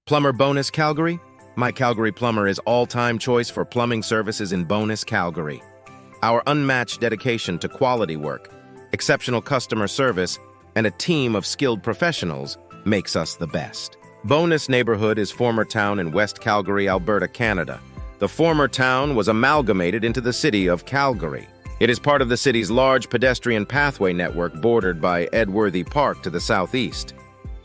Plumber Bowness Calgary? My Calgary Plumber is all-time choice for plumbing services in Bowness, Calgary. Our unmatched dedication to quality work, exceptional customer service, and a team of skilled professionals makes us the best. Bowness neighborhood is former town in West Calgary, Alberta, Canada. The former town was amalgamated into the city of Calgary. It is part of the city's large pedestrian pathway network bordered by Edworthy Park to the southeast.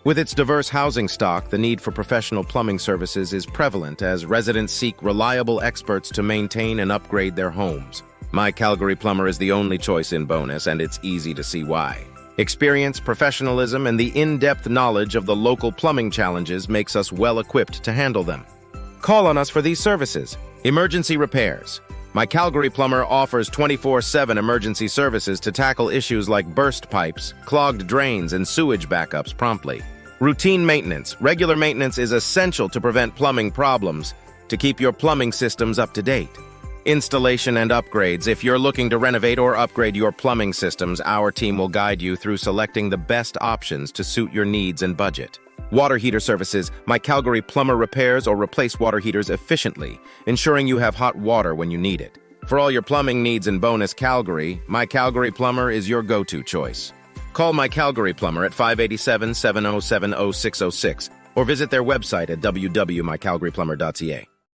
With its diverse housing stock, the need for professional plumbing services is prevalent as residents seek reliable experts to maintain and upgrade their homes. My Calgary Plumber is the only choice in Bowness, and it's easy to see why. Experience, professionalism, and the in-depth knowledge of the local plumbing challenges makes us well-equipped to handle them. Call on us for these services. Emergency repairs. My Calgary Plumber offers 24/7 emergency services to tackle issues like burst pipes, clogged drains, and sewage backups promptly. Routine maintenance. Regular maintenance is essential to prevent plumbing problems, to keep your plumbing systems up to date. Installation and upgrades. If you're looking to renovate or upgrade your plumbing systems, our team will guide you through selecting the best options to suit your needs and budget. Water heater services. My Calgary Plumber repairs or replace water heaters efficiently, ensuring you have hot water when you need it. For all your plumbing needs in Bowness, Calgary, My Calgary Plumber is your go-to choice. Call My Calgary Plumber at 587-707-0606 or visit their website at www.mycalgaryplumber.ca.